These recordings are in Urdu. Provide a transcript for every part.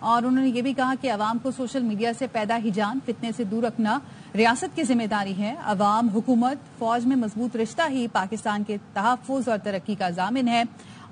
اور انہوں نے یہ بھی کہا کہ عوام کو سوشل میڈیا سے پیدا ہجان فتنے سے دور رکھنا ریاست کی ذمہ داری ہے. عوام، حکومت، فوج میں مضبوط رشتہ ہی پاکستان کے تحفظ اور ترقی کا ضامن ہے.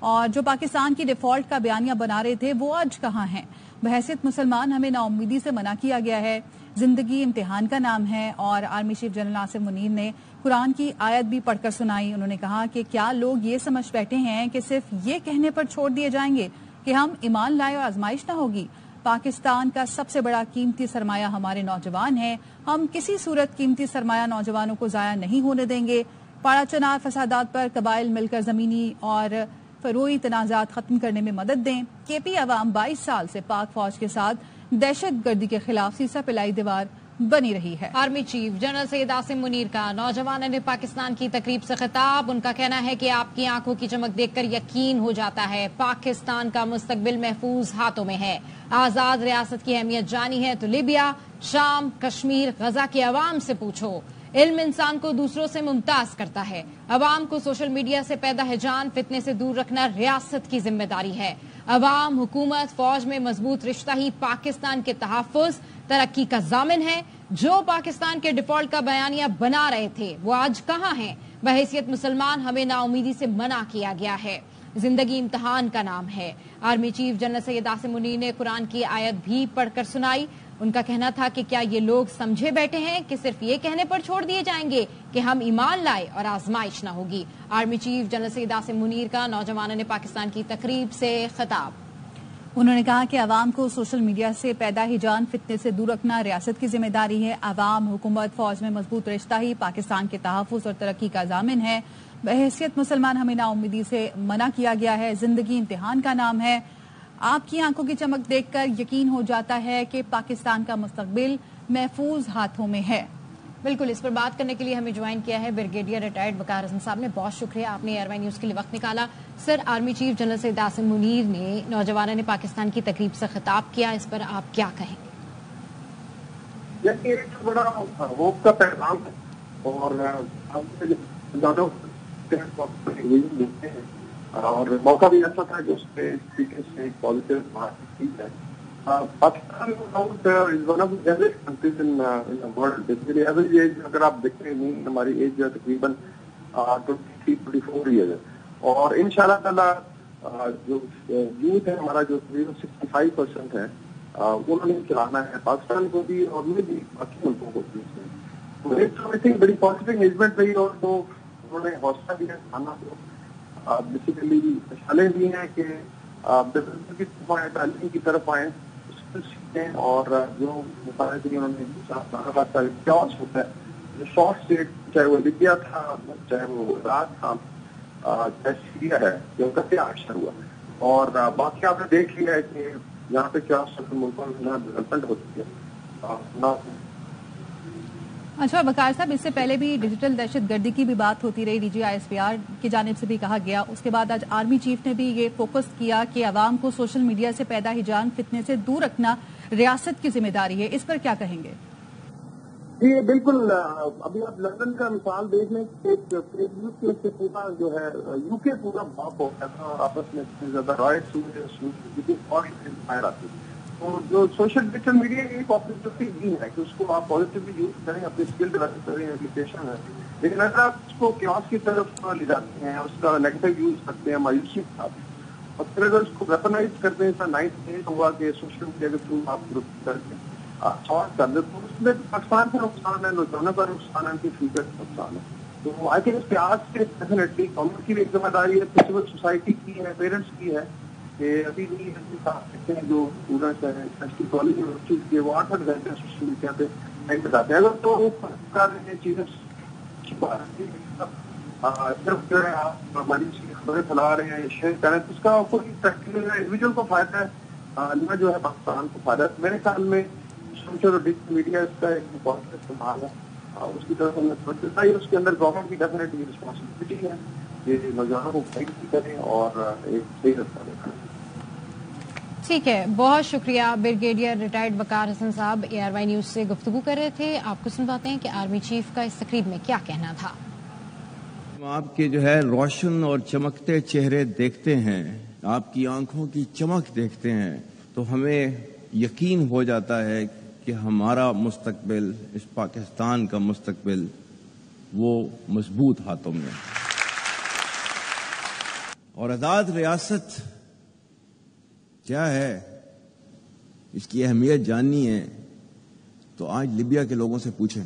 اور جو پاکستان کی ڈیفالٹ کا بیانیہ بنا رہے تھے وہ آج کہاں ہیں؟ بحیثیت مسلمان ہمیں نا امیدی سے منع کیا گیا ہے. زندگی امتحان کا نام ہے. اور آرمی چیف جنرل ناصر منیر نے قرآن کی آیت بھی پڑھ کر سنائی. انہوں نے کہا کہ کیا لوگ یہ سمجھ بیٹھے ہیں کہ صرف یہ کہنے پر چھوڑ دیے جائیں گے کہ ہم ایمان لائے اور آزمائش نہ ہوگی؟ پاکستان کا سب سے بڑا قیمتی سرمایہ ہمارے نوجوان ہیں. ہم کسی صورت قیمتی سرمایہ نوجوانوں کو ضائع نہیں ہونے دیں گے. پاڑا چنار فسادات پر قبائل مل کر زمینی اور فروئی تنازعات ختم کرنے میں مدد دیں. کے پی عوام 22 سال سے پاک فوج کے ساتھ دہشت گردی کے خلاف سیسا پلائی دیوار بنی رہی ہے. Army chief general Syed Asim Munir کا نوجوانوں نے پاکستان کی تقریب سے خطاب. ان کا کہنا ہے کہ آپ کی آنکھوں کی چمک دیکھ کر یقین ہو جاتا ہے پاکستان کا مستقبل محفوظ ہاتھوں میں ہے. آزاد ریاست کی اہمیت جانی ہے تو لیبیا، شام، کشمیر، غزہ کے عوام سے پوچھو. علم انسان کو دوسروں سے ممتاز کرتا ہے. عوام کو سوشل میڈیا سے پیدا ہجان فتنے سے دور رکھنا ریاست کی ذمہ داری ہے. عوام، حکومت، فوج میں مضبوط رشتہ ہی پاکستان کے تحفظ ترقی کا ضامن ہے. جو پاکستان کے ڈیفالٹ کا بیانیہ بنا رہے تھے وہ آج کہاں ہیں؟ بحیثیت مسلمان ہمیں نا امیدی سے منع کیا گیا ہے. زندگی امتحان کا نام ہے. Army chief general Syed Asim Munir نے قرآن کی آیت بھی پڑھ کر سنائی. ان کا کہنا تھا کہ کیا یہ لوگ سمجھے بیٹھے ہیں کہ صرف یہ کہنے پر چھوڑ دیے جائیں گے کہ ہم ایمان لائے اور آزمائش نہ ہوگی. Army chief general Syed Asim Munir کا نوجوانوں نے پاکستان کی تقریب سے خطاب. انہوں نے کہا کہ عوام کو سوشل میڈیا سے پیدا ہجان فتنے سے دور رکھنا ریاست کی ذمہ داری ہے. عوام، حکومت، فوج میں مضبوط رشتہ ہی پاکستان کے تحفظ اور ترقی کا ضامن ہے. بحیثیت مسلمان ہمیں نا امیدی سے منع کیا گیا ہے. زندگی امتحان کا نام ہے. آپ کی آنکھوں کی چمک دیکھ کر یقین ہو جاتا ہے کہ پاکستان کا مستقبل محفوظ ہاتھوں میں ہے. بالکل، اس پر بات کرنے کے لیے ہمیں جوائن کیا ہے بریگیڈیئر ریٹائرڈ وقار حسن صاحب نے. بہت شکریہ، آپ نے ایئر وائن نیوز کے لیے وقت نکالا. سر، army chief general Syed Asim Munir نے نوجوانوں نے پاکستان کی تقریب سے خطاب کیا، اس پر آپ کیا کہیں گے؟ یہ ایک بڑا ہوپ کا پیغام ہے اور موقع بھی ایسا تھا کہ اس پہ اس طریقے سے ایک پازیٹیو بات کی جائے. پاکستان ایوریج ایج اگر آپ دیکھیں ہماری ایج جو ہے تقریباً 23-24 ایئر ہے. اور ان شاء اللہ تعالیٰ جو یوتھ ہے ہمارا جو 65% ہے انہوں نے چلانا ہے پاکستان کو بھی اور مجھے بھی باقی ملکوں کو بھی. بڑی پازیٹیو انگیجمنٹ رہی اور تو انہوں نے حوصلہ دیا کھانا کو بیسیکلی مثالیں دی ہیں کہ بزنس کی طرف آئیں، تعلیم کی طرف آئیں، سیکھیں. اور جو مثالیں انہوں نے کیوس ہوتا ہے جو شارٹ اسٹیٹ، چاہے وہ لیبیا تھا، چاہے وہ عراق تھا، چاہے سیریا ہے، کہ ان کا کیا اثر ہوا. اور باقی آپ نے دیکھ لیا ہے کہ یہاں پہ کیا ملکوں میں ڈیولپمنٹ ہوتی ہے. اچھا وقار صاحب، اس سے پہلے بھی ڈیجیٹل دہشت گردی کی بھی بات ہوتی رہی، DGI/SPR کی جانب سے بھی کہا گیا. اس کے بعد آج آرمی چیف نے بھی یہ فوکس کیا کہ عوام کو سوشل میڈیا سے پیدا ہجان فتنے سے دور رکھنا ریاست کی ذمہ داری ہے. اس پر کیا کہیں گے؟ جی بالکل. ابھی آپ لندن کا مثال دیکھ لیں کہ فیس بک میں سے پورا جو ہے UK پورا بھاپ ہو گیا تھا آپس میں اتنے زیادہ رائٹس ہوئے آتی. تو جو سوشل میڈیا کی ایک اپرچونیٹی دی ہے کہ اس کو آپ پازیٹیولی یوز کریں، اپنی اسکل ڈیولپ کریں، ایپلیکیشن ہے. لیکن اگر آپ اس کو کیوس کی طرف لے جاتے ہیں، اس کا نیگیٹو یوز کرتے ہیں مایوسی کے ساتھ، اور پھر اگر اس کو ویپنائز کرتے ہیں، 9 ہوا کہ سوشل میڈیا کے تھرو آپ گروپ کر کے سالو کر دیں، تو اس میں پاکستان کا نقصان ہے، نوجوانوں کا نقصان ہے، ان کی فیوچر کا نقصان ہے. تو آئی تھنک اس کے آج سے ڈیفینیٹلی گورنمنٹ کی بھی ایک ذمہ داری ہے، سول سوسائٹی کی ہے، پیرنٹس کی ہے کہ ابھی بھی سکتے ہیں جو اسٹوڈنٹس ہیں کالج یونیورسٹیز کے وہ 8 گھنٹے سوشل میڈیا پہ نہیں بتاتے ہیں. اگر تو چیزیں صرف جو ہے آپ ہماری خبریں پھیلا رہے ہیں، شیئر کریں، تو اس کا کوئی پریکٹیکل انڈیویجول کو فائدہ ہے نہ جو ہے پاکستان کو فائدہ ہے. میرے خیال میں سوشل اور ڈیجیٹل میڈیا اس کا ایک بہت استعمال ہے، اس کی طرف ہم نے سوچا ہی. اس کے اندر گورنمنٹ کی ڈیفینیٹلی رسپانسبلٹی ہے کہ نوجوانوں کو گائیڈ بھی کریں اور ایک صحیح رستہ دکھائیں. ٹھیک ہے، بہت شکریہ. بریگیڈیئر ریٹائرڈ وقار حسن صاحب ایئر وائی نیوز سے گفتگو کر رہے تھے. آپ کو سنواتے ہیں کہ آرمی چیف کا اس تقریب میں کیا کہنا تھا. آپ کے جو ہے روشن اور چمکتے چہرے دیکھتے ہیں، آپ کی آنکھوں کی چمک دیکھتے ہیں، تو ہمیں یقین ہو جاتا ہے کہ ہمارا مستقبل، اس پاکستان کا مستقبل وہ مضبوط ہاتھوں میں ہے. اور آزاد ریاست کیا ہے، اس کی اہمیت جاننی ہے تو آج لیبیا کے لوگوں سے پوچھیں،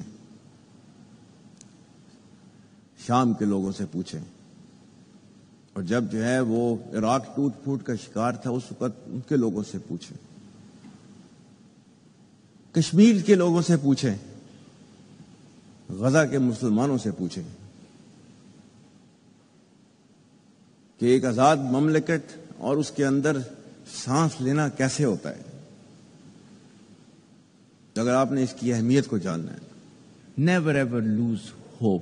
شام کے لوگوں سے پوچھیں، اور جب جو ہے وہ عراق ٹوٹ پھوٹ کا شکار تھا اس وقت ان کے لوگوں سے پوچھیں، کشمیر کے لوگوں سے پوچھیں، غزہ کے مسلمانوں سے پوچھیں کہ ایک آزاد مملکت اور اس کے اندر سانس لینا کیسے ہوتا ہے. تو اگر آپ نے اس کی اہمیت کو جاننا ہے، نیور ایور لوز ہوپ.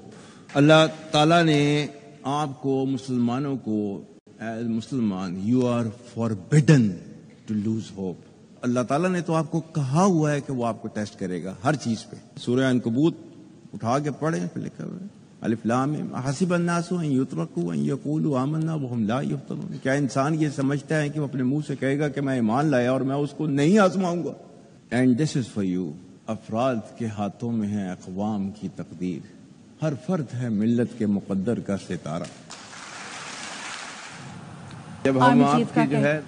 اللہ تعالیٰ نے آپ کو مسلمانوں کو ایز مسلمان you are forbidden to lose hope. اللہ تعالیٰ نے تو آپ کو کہا ہوا ہے کہ وہ آپ کو ٹیسٹ کرے گا ہر چیز پہ. سورہ عنکبوت اٹھا کے پڑھیں، پھر لکھا ہوا ہے الف لام میم حسب الناس ان یترکوا ان یقولوا آمنا وهم لا یفتنون. کیا انسان یہ سمجھتا ہے کہ وہ اپنے منہ سے کہے گا کہ میں ایمان لایا اور میں اس کو نہیں آزماؤں گا؟ And this is for you. افراد کے ہاتھوں میں ہے اقوام کی تقدیر. ہر فرد ہے ملت کے مقدر کا ستارہ. جب ہم آپ کی جو ہے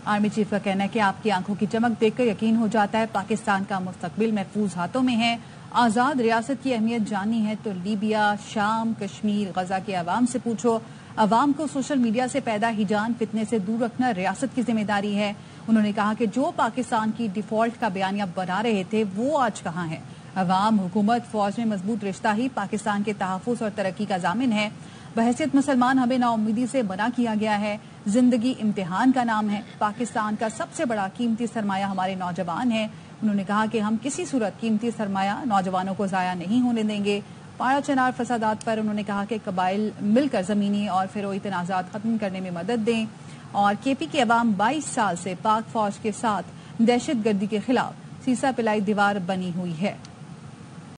آرمی چیف کا کہنا ہے کہ آپ کی آنکھوں کی چمک دیکھ کر یقین ہو جاتا ہے پاکستان کا مستقبل محفوظ ہاتھوں میں ہے. آزاد ریاست کی اہمیت جاننی ہے تو لیبیا، شام، کشمیر، غزہ کے عوام سے پوچھو. عوام کو سوشل میڈیا سے پیدا ہیجان فتنے سے دور رکھنا ریاست کی ذمہ داری ہے. انہوں نے کہا کہ جو پاکستان کی ڈیفالٹ کا بیانیہ بنا رہے تھے وہ آج کہاں ہے. عوام، حکومت، فوج میں مضبوط رشتہ ہی پاکستان کے تحفظ اور ترقی کا ضامن ہے. بحیثیت مسلمان ہمیں نا امیدی سے منع کیا گیا ہے. زندگی امتحان کا نام ہے. پاکستان کا سب سے بڑا قیمتی سرمایہ ہمارے نوجوان ہیں. انہوں نے کہا کہ ہم کسی صورت قیمتی سرمایہ نوجوانوں کو ضائع نہیں ہونے دیں گے. پاڑا چنار فسادات پر انہوں نے کہا کہ قبائل مل کر زمینی اور فروئی تنازعات ختم کرنے میں مدد دیں. اور کے پی کے عوام 22 سال سے پاک فوج کے ساتھ دہشت گردی کے خلاف سیسا پلائی دیوار بنی ہوئی ہے.